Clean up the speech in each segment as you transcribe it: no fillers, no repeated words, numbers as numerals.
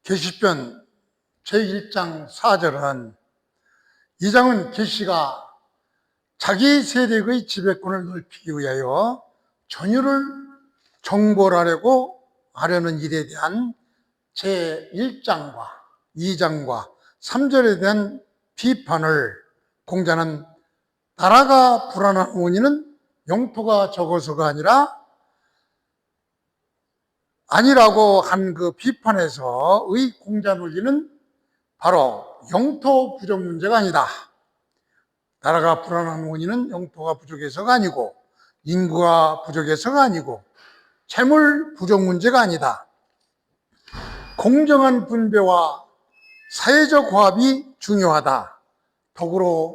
계시편 제1장 4절은 이장은 계시가 자기 세력의 지배권을 넓히기 위하여 전율을 정벌하려고 하려는 일에 대한 제1장과 2장과 3절에 대한 비판을 공자는 나라가 불안한 원인은 영토가 적어서가 아니라고 한 그 비판에서의 공자 논리는 바로 영토 부족 문제가 아니다. 나라가 불안한 원인은 영토가 부족해서가 아니고 인구가 부족해서가 아니고 재물 부족 문제가 아니다. 공정한 분배와 사회적 화합이 중요하다. 더불어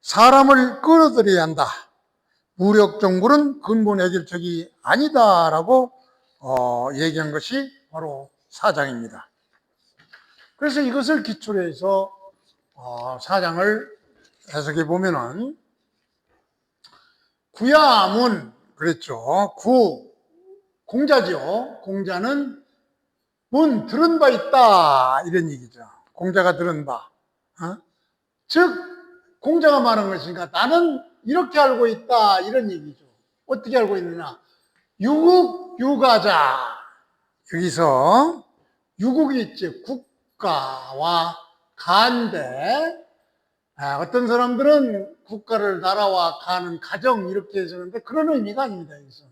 사람을 끌어들여야 한다. 무력 정부는 근본 해결책이 아니다라고 얘기한 것이 바로 4장입니다. 그래서 이것을 기초로 해서 4장을 해석해 보면은 구야문 그랬죠. 공자죠. 공자는 문 들은 바 있다 이런 얘기죠. 공자가 들은 바. 즉 공자가 말한 것이니까 나는 이렇게 알고 있다 이런 얘기죠. 어떻게 알고 있느냐? 유국 유가자. 여기서 유국이 있지. 국가와 가인데 어떤 사람들은 국가를 나라와 가는 가정 이렇게 해석하는데 그런 의미가 아닙니다. 여기서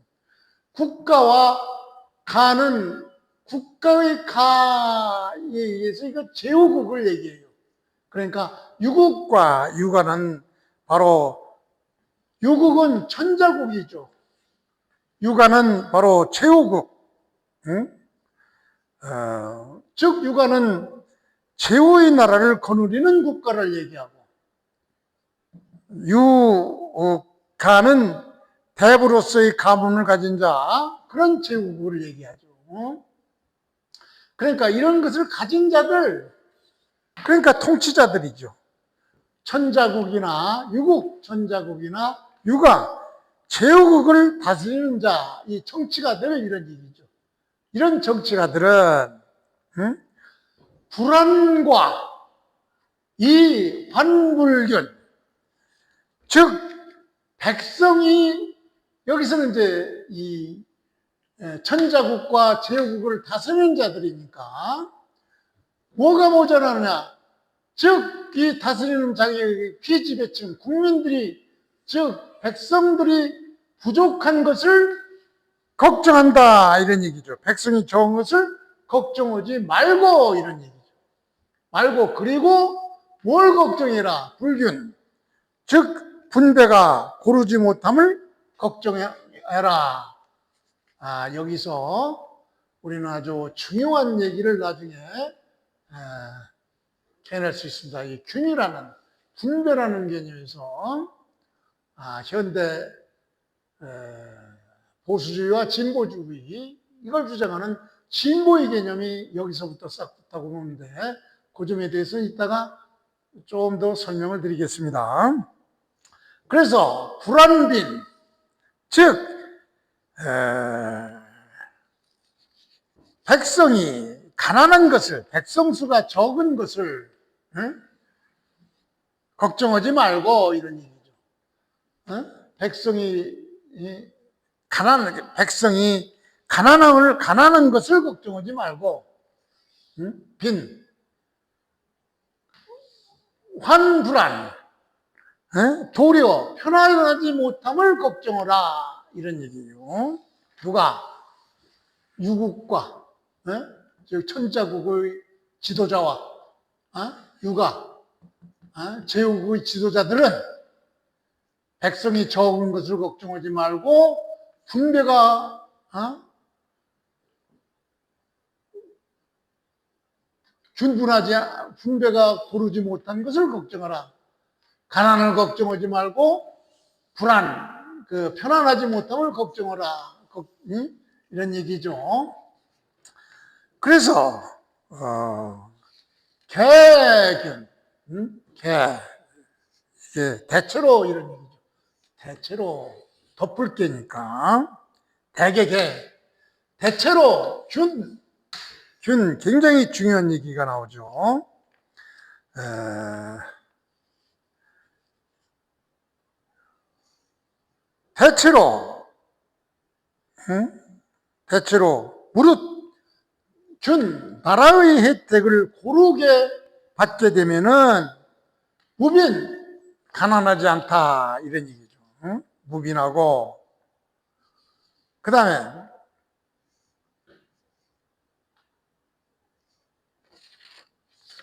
국가와 가는 국가의 가에 의해서 이거 제후국을 얘기해요. 그러니까 유국과 유가는 바로 유국은 천자국이죠. 유가는 바로 제후국. 즉 유가는 제후의 나라를 거느리는 국가를 얘기하고 유가는 대부로서의 가문을 가진 자 그런 제후국을 얘기하죠. 그러니까 이런 것을 가진 자들 그러니까 통치자들이죠. 천자국이나 유국, 천자국이나 유가, 제후국을 다스리는 자, 이 정치가들 이런 얘기죠. 이런 정치가들은 불안과 이 환불균, 즉 백성이 여기서는 이제 이 천자국과 제후국을 다스리는 자들이니까 뭐가 모자라느냐? 즉 이 다스리는 자기의 피지배층 국민들이 즉 백성들이 부족한 것을 걱정한다 이런 얘기죠. 백성이 적은 것을 걱정하지 말고 이런 얘기죠. 말고 그리고 뭘 걱정해라? 불균. 즉 분배가 고르지 못함을 걱정해라. 여기서 우리는 아주 중요한 얘기를 나중에 해낼 수 있습니다. 이 균이라는 분배라는 개념에서 현대 보수주의와 진보주의 이걸 주장하는 진보의 개념이 여기서부터 싹 붙다고 보는데 그 점에 대해서 이따가 좀 더 설명을 드리겠습니다. 그래서 불안빈 즉 백성이 가난한 것을 백성수가 적은 것을 걱정하지 말고 이런 얘기죠. 백성이 가난한 것을 걱정하지 말고 빈 환불안 도리어 편안하지 못함을 걱정하라 이런 얘기예요. 누가? 유국과 즉 천자국의 지도자와 유가 제후국의 지도자들은 백성이 적은 것을 걱정하지 말고 분배가 분배가 고르지 못한 것을 걱정하라. 가난을 걱정하지 말고 편안하지 못함을 걱정하라. 이런 얘기죠. 그래서 개균, 이게 대체로 이런 얘기죠. 대체로 덮을 개니까 대개 대체로 균 굉장히 중요한 얘기가 나오죠. 대체로 무릇 준 나라의 혜택을 고르게 받게 되면은 무빈 가난하지 않다 이런 얘기죠. 무빈하고 그 다음에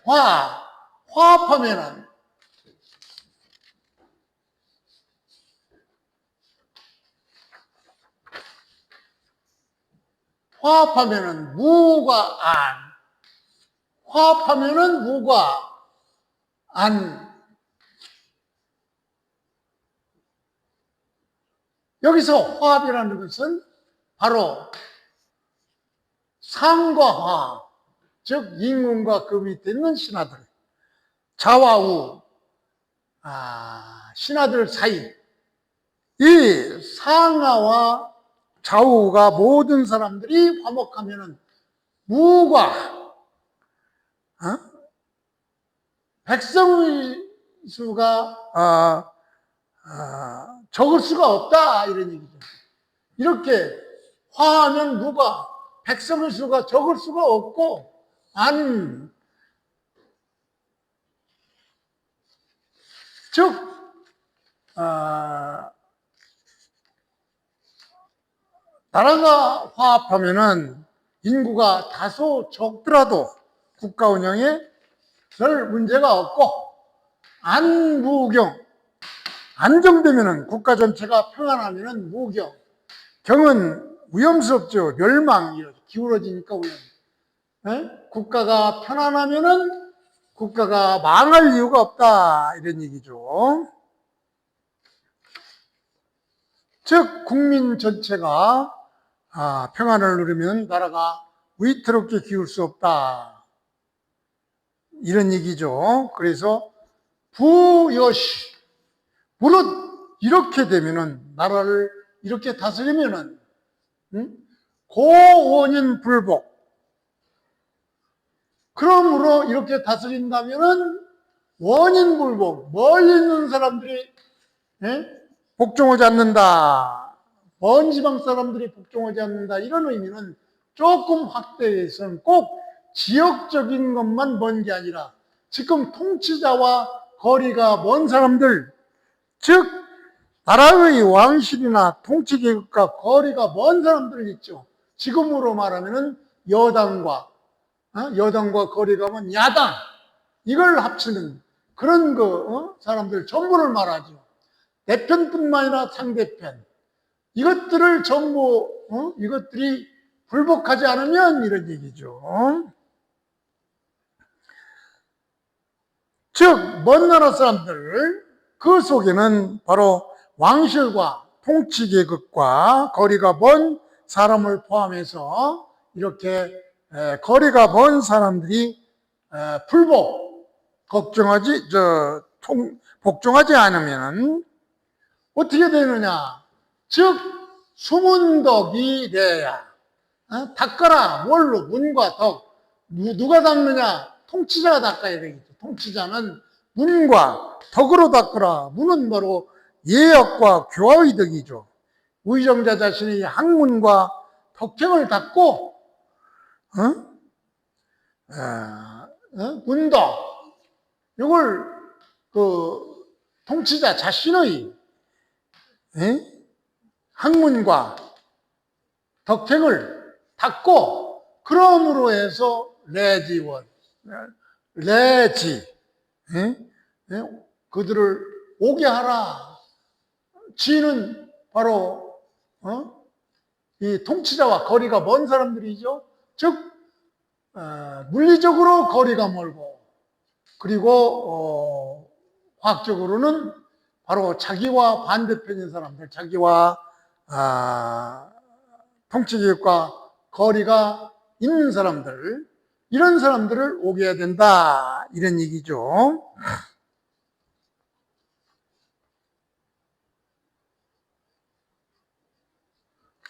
화합하면은 무가 화합하면은 무가 안. 여기서 화합이라는 것은 바로 상과 화, 즉 인군과 그 밑에 있는 신하들, 자와 신하들 사이, 이 상하와 좌우가 모든 사람들이 화목하면은 무과 백성의 수가 적을 수가 없다 이런 얘기죠. 이렇게 화하면 무가 백성의 수가 적을 수가 없고 즉 나라가 화합하면은 인구가 다소 적더라도 국가 운영에 별 문제가 없고 안무경 안정되면은 국가 전체가 평안하면은 무경 경은 위험스럽죠. 멸망 기울어지니까 위험. 국가가 편안하면은 국가가 망할 이유가 없다 이런 얘기죠. 즉 국민 전체가 평안을 누리면 나라가 위태롭게 기울 수 없다 이런 얘기죠. 그래서 부여시 무릇 이렇게 되면은 나라를 이렇게 다스리면은 고원인 불복 그러므로 이렇게 다스린다면은 원인 불복 멀리 있는 사람들이 복종하지 않는다. 먼 지방 사람들이 복종하지 않는다. 이런 의미는 조금 확대해서는 꼭 지역적인 것만 먼 게 아니라 지금 통치자와 거리가 먼 사람들, 즉 나라의 왕실이나 통치계급과 거리가 먼 사람들 있죠. 지금으로 말하면 여당과 거리가 먼 야당 이걸 합치는 그런 사람들 전부를 말하죠. 내 편뿐만 아니라 상대편 이것들을 전부 이것들이 불복하지 않으면 이런 얘기죠. 즉 먼 나라 사람들 그 속에는 바로 왕실과 통치계급과 거리가 먼 사람을 포함해서 이렇게 거리가 먼 사람들이 복종하지 않으면 어떻게 되느냐? 즉 수문덕이 돼야 닦아라 뭘로? 문과 덕. 누가 닦느냐? 통치자가 닦아야 되겠죠. 통치자는 문과 덕으로 닦으라. 문은 바로 예약과 교화의 덕이죠. 의정자 자신이 학문과 덕행을 닦고 문덕 이걸 통치자 자신의 학문과 덕행을 닦고 그러므로 해서 그들을 오게 하라. 지는 바로 이 통치자와 거리가 먼 사람들이죠. 즉 물리적으로 거리가 멀고 그리고 과학적으로는 바로 자기와 반대편인 사람들, 자기와 통치기획과 거리가 있는 사람들, 이런 사람들을 오게 해야 된다, 이런 얘기죠.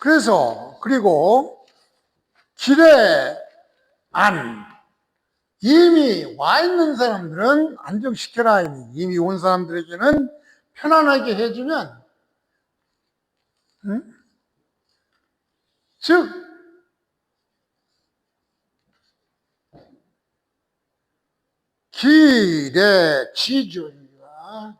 그래서 그리고 길에 이미 와 있는 사람들은 안정시켜라. 이미 온 사람들에게는 편안하게 해주면, 즉 길의 지주입니다.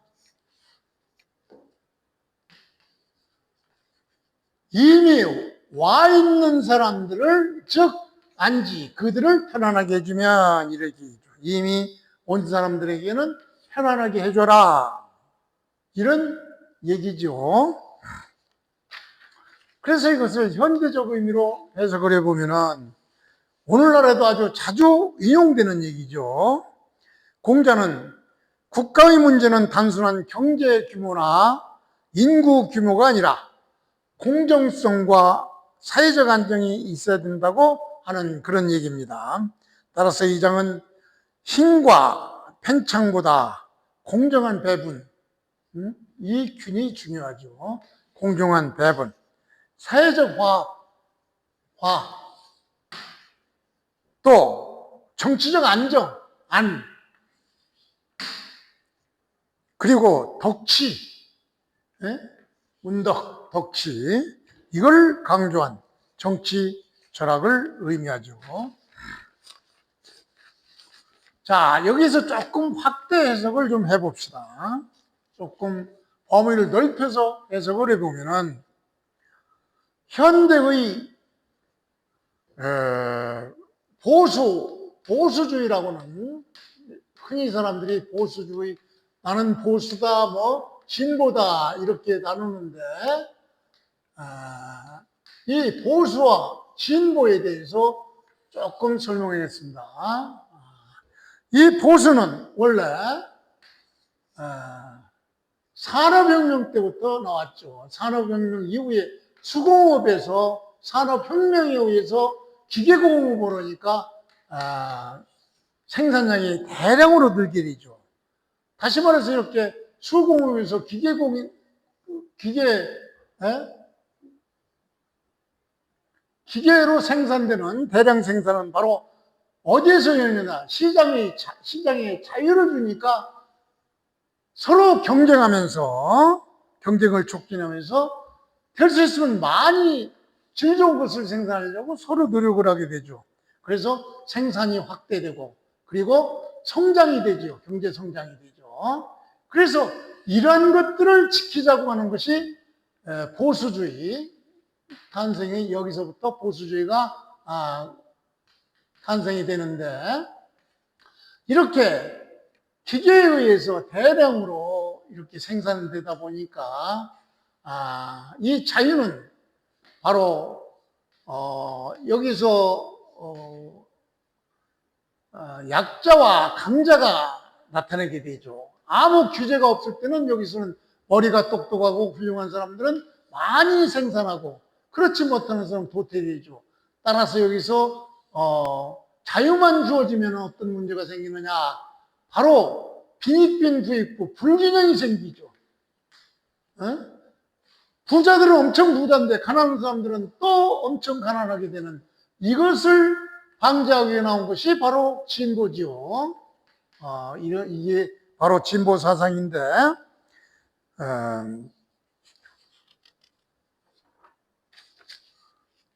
이미 와 있는 사람들을, 즉 안지, 그들을 편안하게 해주면, 이렇게 이미 온 사람들에게는 편안하게 해줘라, 이런 얘기죠. 그래서 이것을 현대적 의미로 해석을 해보면은 오늘날에도 아주 자주 인용되는 얘기죠. 공자는 국가의 문제는 단순한 경제 규모나 인구 규모가 아니라 공정성과 사회적 안정이 있어야 된다고 하는 그런 얘기입니다. 따라서 이 장은 힘과 팽창보다 공정한 배분, 이 균이 중요하죠. 공정한 배분, 사회적 화합, 또 정치적 안정, 그리고 덕치, 운덕, 덕치, 이걸 강조한 정치 철학을 의미하죠. 자, 여기서 조금 확대 해석을 좀 해봅시다. 조금 범위를 넓혀서 해석을 해보면은 현대의 보수주의라고는, 흔히 사람들이 보수주의, 나는 보수다, 뭐 진보다 이렇게 나누는데, 이 보수와 진보에 대해서 조금 설명하겠습니다. 이 보수는 원래 산업혁명 때부터 나왔죠. 산업혁명 이후에 수공업에서 산업혁명에 의해서 기계공업으로 하니까 생산량이 대량으로 늘게 되죠. 다시 말해서 이렇게 수공업에서 기계로 생산되는 대량 생산은 바로 어디에서 열리냐? 시장에 자유를 주니까 서로 경쟁하면서, 경쟁을 촉진하면서 될 수 있으면 많이 질 좋은 것을 생산하려고 서로 노력을 하게 되죠. 그래서 생산이 확대되고, 그리고 성장이 되죠. 경제 성장이 되죠. 그래서 이러한 것들을 지키자고 하는 것이 보수주의 탄생이, 여기서부터 보수주의가 탄생이 되는데, 이렇게 기계에 의해서 대량으로 이렇게 생산되다 보니까 이 자유는 바로 여기서 약자와 강자가 나타나게 되죠. 아무 규제가 없을 때는 여기서는 머리가 똑똑하고 훌륭한 사람들은 많이 생산하고, 그렇지 못하는 사람은 도태되죠. 따라서 여기서 자유만 주어지면 어떤 문제가 생기느냐, 바로 빈익빈 부익부, 불균형이 생기죠. 부자들은 엄청 부자인데 가난한 사람들은 또 엄청 가난하게 되는, 이것을 방지하기 위해 나온 것이 바로 진보지요. 이게 바로 진보 사상인데,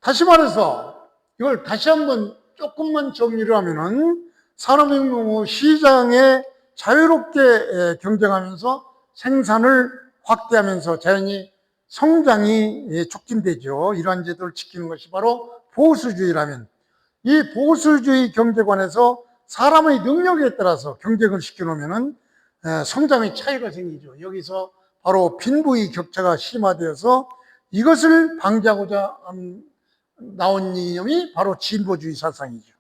다시 말해서 이걸 다시 한번 조금만 정리를 하면은, 산업혁명 후 시장에 자유롭게 경쟁하면서 생산을 확대하면서 자연히 성장이 촉진되죠. 이러한 제도를 지키는 것이 바로 보수주의라면, 이 보수주의 경제관에서 사람의 능력에 따라서 경쟁을 시켜놓으면 성장의 차이가 생기죠. 여기서 바로 빈부의 격차가 심화되어서 이것을 방지하고자 나온 이념이 바로 진보주의 사상이죠.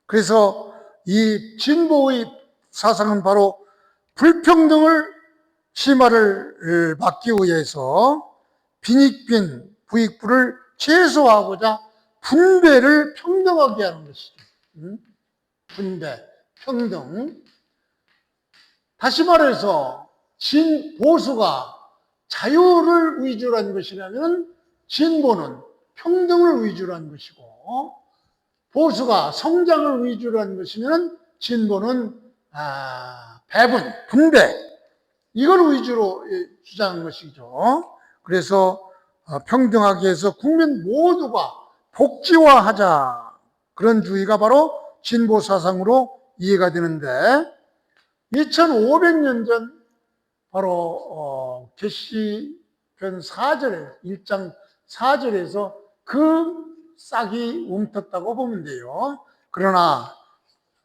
그래서 이 진보의 사상은 바로 불평등을 심화를 막기 위해서 빈익빈 부익부를 최소화하고자 분배를 평등하게 하는 것이죠. 분배, 평등. 다시 말해서 보수가 자유를 위주로 한 것이라면 진보는 평등을 위주로 한 것이고, 보수가 성장을 위주로 한 것이면 진보는 배분, 분배, 이걸 위주로 주장한 것이죠. 그래서 평등하게 해서 국민 모두가 복지화하자, 그런 주의가 바로 진보 사상으로 이해가 되는데, 2500년 전 바로 계시편 4절에 1장 4절에서 그 싹이 움텄다고 보면 돼요. 그러나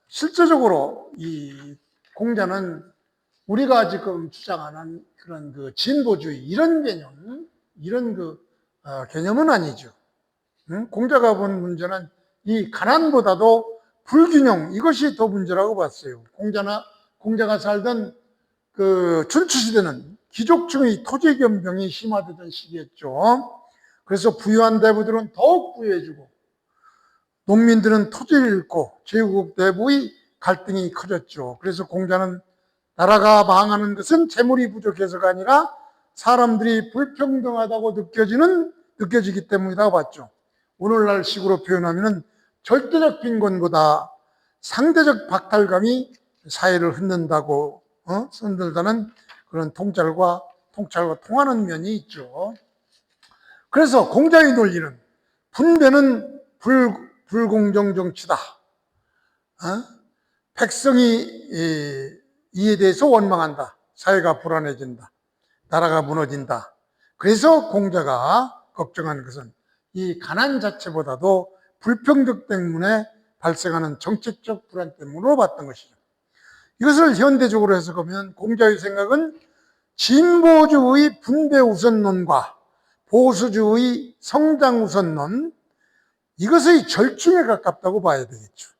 실제적으로 이 공자는 우리가 지금 주장하는 그런 그 진보주의 이런 개념, 이런 개념은 아니죠. 공자가 본 문제는 이 가난보다도 불균형, 이것이 더 문제라고 봤어요. 공자가 살던 그 춘추시대는 귀족층의 토지견병이 심화되던 시기였죠. 그래서 부유한 대부들은 더욱 부유해지고 농민들은 토지를 잃고 제국 내부의 갈등이 커졌죠. 그래서 공자는 나라가 망하는 것은 재물이 부족해서가 아니라 사람들이 불평등하다고 느껴지기 때문이라고 봤죠. 오늘날 식으로 표현하면 절대적 빈곤보다 상대적 박탈감이 사회를 흔든다고 흔들다는 그런 통찰과 통하는 면이 있죠. 그래서 공자의 논리는 분배는 불공정 정치다. 백성이 이에 대해서 원망한다. 사회가 불안해진다. 나라가 무너진다. 그래서 공자가 걱정하는 것은 이 가난 자체보다도 불평등 때문에 발생하는 정책적 불안 때문으로 봤던 것이죠. 이것을 현대적으로 해석하면 공자의 생각은 진보주의 분배 우선론과 보수주의 성장 우선론, 이것의 절충에 가깝다고 봐야 되겠죠.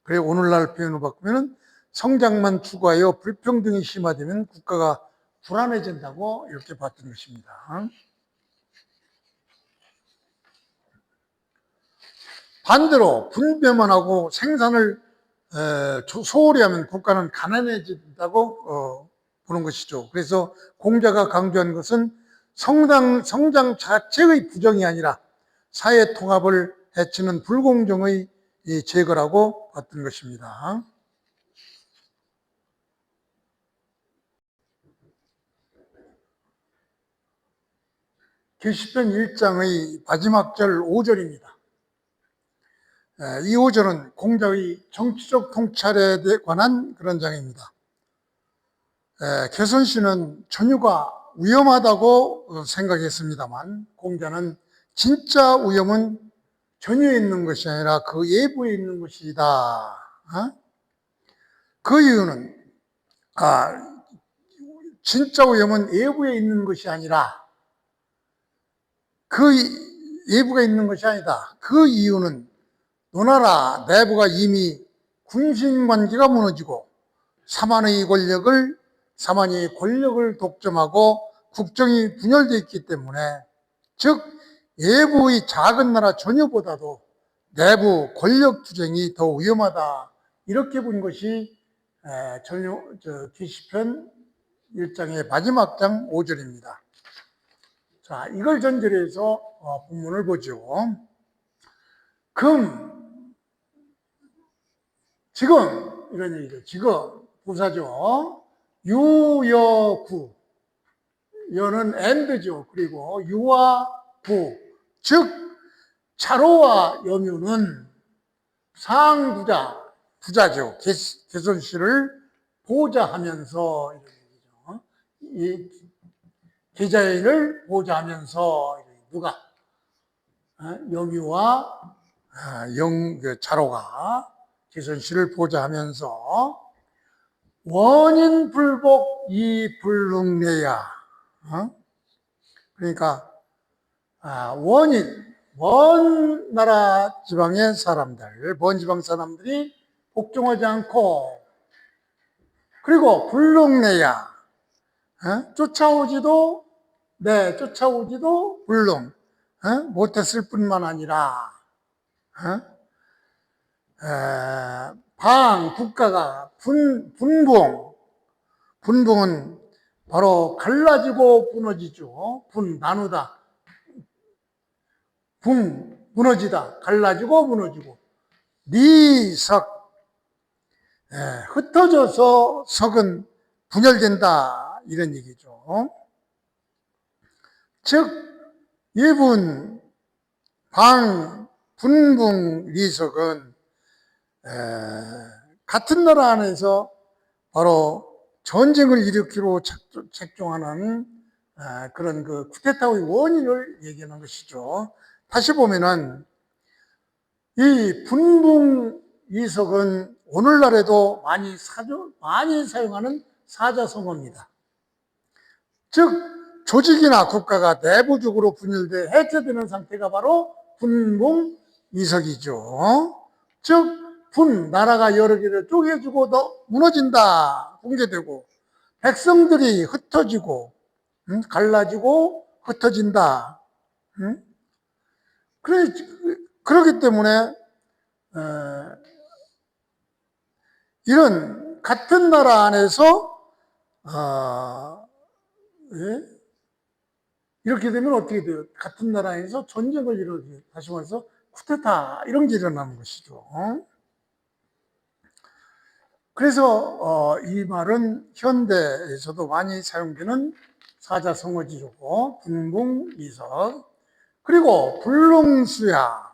그래 오늘날 표현을 바꾸면 성장만 추구하여 불평등이 심화되면 국가가 불안해진다고 이렇게 봤던 것입니다. 반대로 분배만 하고 생산을 소홀히 하면 국가는 가난해진다고 보는 것이죠. 그래서 공자가 강조한 것은 성장 자체의 부정이 아니라 사회 통합을 해치는 불공정의 제거라고 봤던 것입니다. 계시편 1장의 마지막 절 5절입니다. 이 5절은 공자의 정치적 통찰에 관한 그런 장입니다. 개선씨는 전유가 위험하다고 생각했습니다만 공자는 진짜 위험은 전유에 있는 것이 아니라 그 예부에 있는 것이다. 그 이유는 진짜 위험은 예부에 있는 것이 아니라 그 예부가 있는 것이 아니다. 그 이유는 노나라 내부가 이미 군신관계가 무너지고 사만의 권력을 독점하고 국정이 분열되어 있기 때문에, 즉 예부의 작은 나라 전유보다도 내부 권력 투쟁이 더 위험하다, 이렇게 본 것이 계시편 1장의 마지막 장 5절입니다. 자, 이걸 전제로 해서 본문을 보죠. 지금 이런 얘기죠. 지금 부사죠. 유여구, 여는 and죠. 그리고 유와 부, 즉 차로와 염유는 부자죠. 개선씨를 보좌하면서, 이런 얘기죠. 이 계자인을 보좌하면서 누가 염유와 차로가 개선씨를 보좌하면서 원인 불복 이불능내야. 그러니까 먼 나라 지방의 사람들, 먼 지방 사람들이 복종하지 않고, 그리고 불능내야, 쫓아오지도 불능 못했을 뿐만 아니라 방, 국가가 분봉은 바로 갈라지고 무너지죠. 나누다. 무너지다. 갈라지고 무너지고. 리석, 흩어져서 석은 분열된다. 이런 얘기죠. 즉, 이분, 분붕, 리석은 같은 나라 안에서 바로 전쟁을 일으키러 책종하는 그런 그 쿠데타의 원인을 얘기하는 것이죠. 다시 보면은 이 분붕 이석은 오늘날에도 많이 사용하는 사자성어입니다. 즉 조직이나 국가가 내부적으로 분열돼 해체되는 상태가 바로 분붕 이석이죠. 즉 나라가 여러 개로 쪼개지고 무너진다, 붕괴되고 백성들이 흩어지고 갈라지고 흩어진다. 그렇기 때문에 이런 같은 나라 안에서 이렇게 되면 어떻게 돼요? 같은 나라에서 전쟁을 일으키고, 다시 말해서 쿠데타 이런 게 일어나는 것이죠. 그래서 이 말은 현대에서도 많이 사용되는 사자성어지고 분붕이석, 그리고 불능수야.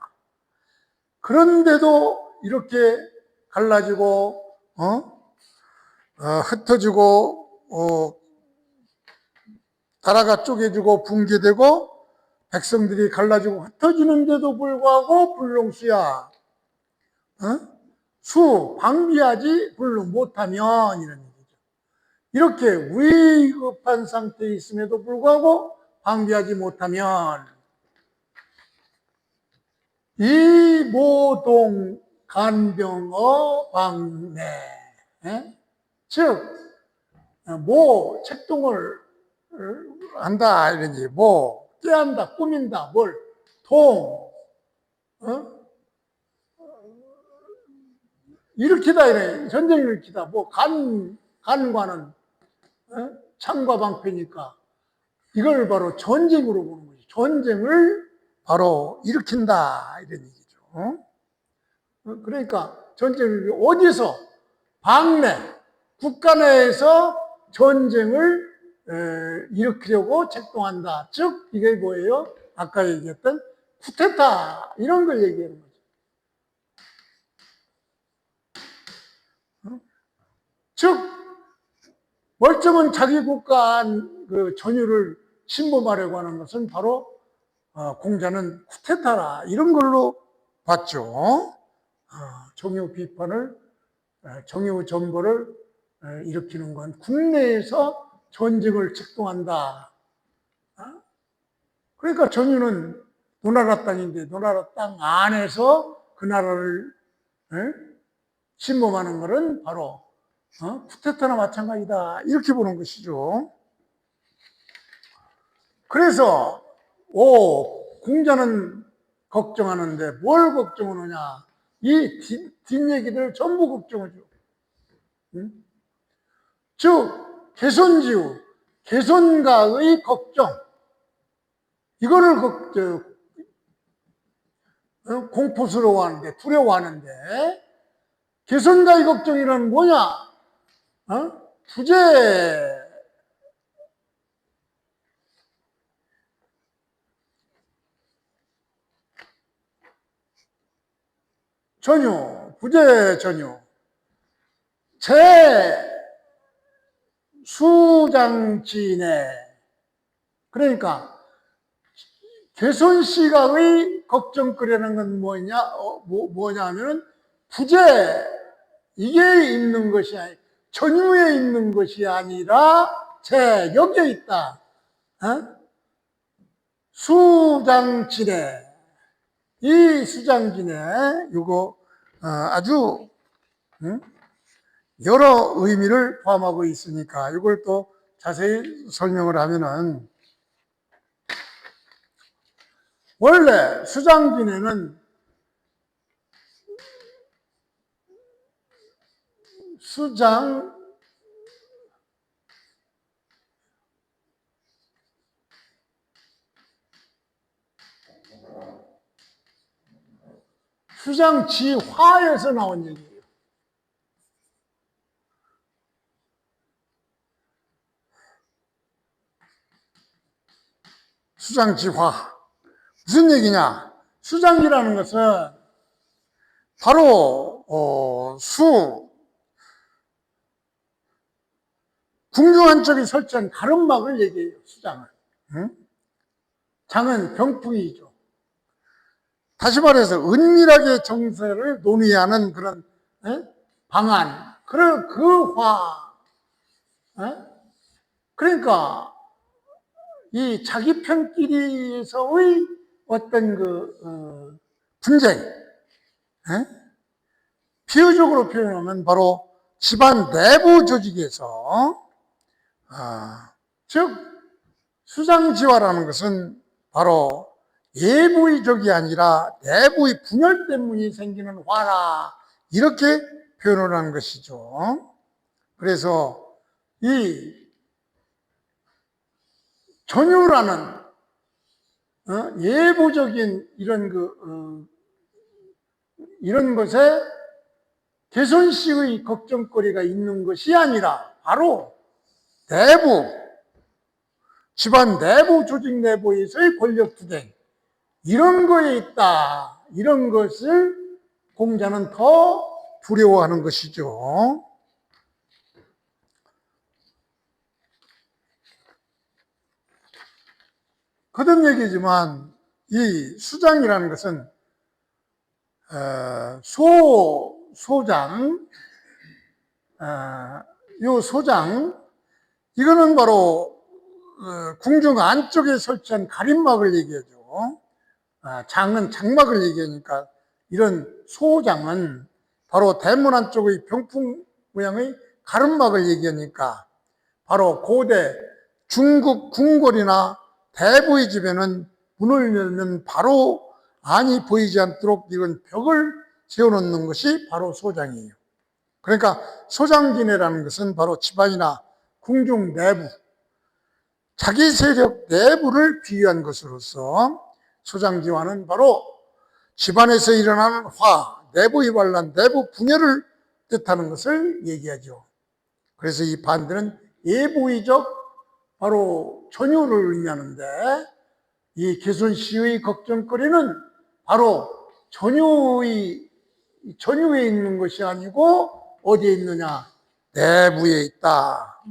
그런데도 이렇게 갈라지고 흩어지고 나라가 쪼개지고 붕괴되고 백성들이 갈라지고 흩어지는데도 불구하고 불능수야. 방비하지 불능 못하면, 이런 얘기죠. 이렇게 위급한 상태에 있음에도 불구하고 방비하지 못하면 이모동 간병어 방내, 즉 책동을 한다 이런 얘기. 깨한다, 꾸민다, 일으키다 이래. 전쟁을 일으키다. 간과는 창과 방패니까 이걸 바로 전쟁으로 보는 거지. 전쟁을 바로 일으킨다 이런 얘기죠. 그러니까 전쟁이 어디서? 방내, 국가 내에서 전쟁을 일으키려고 책동한다. 즉 이게 뭐예요? 아까 얘기했던 쿠데타 이런 걸 얘기하는 거죠. 즉 멀쩡한 자기 국가 그 전유를 침범하려고 하는 것은 바로 공자는 쿠데타라 이런 걸로 봤죠. 정유 비판을, 정유 전보를 일으키는 건 국내에서 전쟁을 책동한다. 그러니까 정유는 노나라 땅인데 노나라 땅 안에서 그 나라를 침범하는 것은 바로 쿠데타나 마찬가지다 이렇게 보는 것이죠. 그래서 공자는 걱정하는데 뭘 걱정하느냐? 이 뒷얘기들 전부 걱정하죠. 즉 개선가의 걱정, 이거를 공포스러워하는데, 두려워하는데, 개선가의 걱정이란 뭐냐? 부재, 부재 전유, 수장진에, 그러니까 개선시각의 걱정거리라는 건 뭐냐 하면은 부재, 이게 있는 것이 전유에 있는 것이 아니라 여기에 있다. 수장진에, 이 수장진에 이거 아주 여러 의미를 포함하고 있으니까 이걸 또 자세히 설명을 하면은, 원래 수장진에는 수장 수장지화에서 나온 얘기예요. 수장지화. 무슨 얘기냐? 수장지라는 것은 바로 궁중 한쪽에 설치한 가름막을 얘기해요. 수장을. 응? 장은 병풍이죠. 다시 말해서 은밀하게 정세를 논의하는 그런 방안. 그 화. 그러니까 이 자기 편끼리에서의 어떤 분쟁. 비유적으로 표현하면 바로 집안 내부 조직에서 즉 수장지화라는 것은 바로 외부의 적이 아니라 내부의 분열 때문에 생기는 화라, 이렇게 표현을 하는 것이죠. 그래서 이 전유라는 외부적인 이런 것에 개선시의 걱정거리가 있는 것이 아니라 바로 내부, 집안 내부 조직 내부에서의 권력투쟁, 이런 거에 있다. 이런 것을 공자는 더 두려워하는 것이죠. 거듭 얘기지만 이 수장이라는 것은 소장, 요 소장, 이거는 바로 궁중 안쪽에 설치한 가림막을 얘기하죠. 장은 장막을 얘기하니까 이런 소장은 바로 대문 안쪽의 병풍 모양의 가름막을 얘기하니까 바로 고대 중국 궁궐이나 대부의 집에는 문을 열면 바로 안이 보이지 않도록 이건 벽을 세워놓는 것이 바로 소장이에요. 그러니까 소장지내라는 것은 바로 집안이나 궁중 내부, 자기 세력 내부를 비유한 것으로서 소장지화는 바로 집안에서 일어나는 화, 내부의 반란, 내부 분열을 뜻하는 것을 얘기하죠. 그래서 이 반대는 예부의적 바로 전유를 의미하는데, 이 개선시의 걱정거리는 바로 전유에 있는 것이 아니고 어디에 있느냐? 내부에 있다.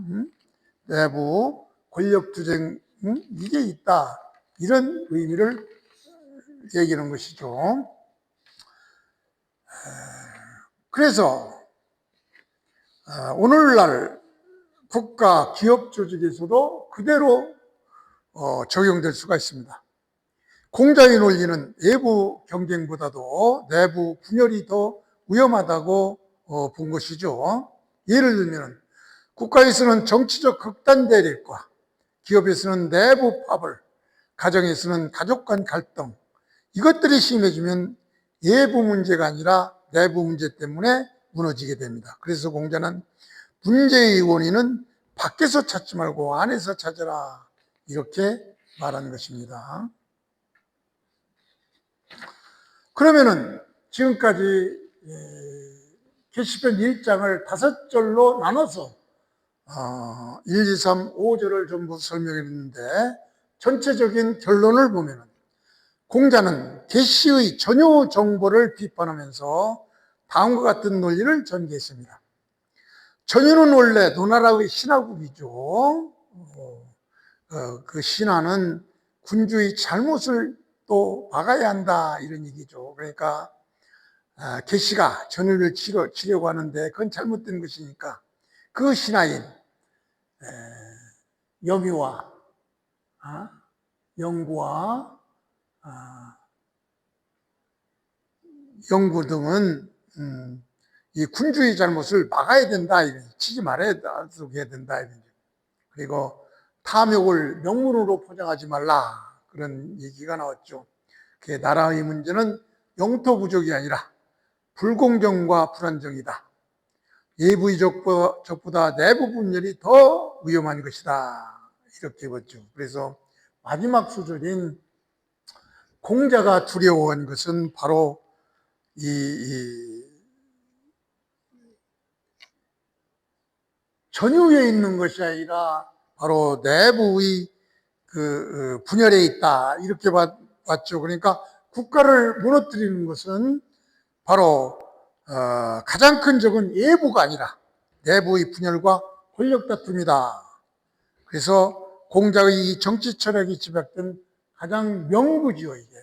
내부 권력투쟁, 이게 있다. 이런 의미를 얘기하는 것이죠. 그래서 오늘날 국가 기업 조직에서도 그대로 적용될 수가 있습니다. 공자의 논리는 외부 경쟁보다도 내부 분열이 더 위험하다고 본 것이죠. 예를 들면 국가에서는 정치적 극단 대립과 기업에서는 내부 파벌, 가정에서는 가족 간 갈등, 이것들이 심해지면 외부 문제가 아니라 내부 문제 때문에 무너지게 됩니다. 그래서 공자는 문제의 원인은 밖에서 찾지 말고 안에서 찾아라, 이렇게 말하는 것입니다. 그러면은 지금까지 계시편 1장을 5절로 나눠서 1, 2, 3, 5절을 전부 설명했는데, 전체적인 결론을 보면은 공자는 계시의 전요 정보를 비판하면서 다음과 같은 논리를 전개했습니다. 전유는 원래 노나라의 신하국이죠. 그 신하는 군주의 잘못을 또 막아야 한다, 이런 얘기죠. 그러니까 계시가 전유를 치려고 하는데 그건 잘못된 것이니까 그 신하인 여미와 영구와 영구 등은 이 군주의 잘못을 막아야 된다, 치지 말아야 된다. 그리고 탐욕을 명분으로 포장하지 말라, 그런 얘기가 나왔죠. 그 나라의 문제는 영토 부족이 아니라 불공정과 불안정이다. 외부의 적보다 내부 분열이 더 위험한 것이다. 이렇게 보죠. 그래서 마지막 수절인 공자가 두려워한 것은 바로 이 전후에 있는 것이 아니라 바로 내부의 그 분열에 있다. 이렇게 봤죠. 그러니까 국가를 무너뜨리는 것은 바로 가장 큰 적은 외부가 아니라 내부의 분열과 권력 다툼이다. 그래서 공자의 이 정치 철학이 집약된 가장 명부지요, 이게.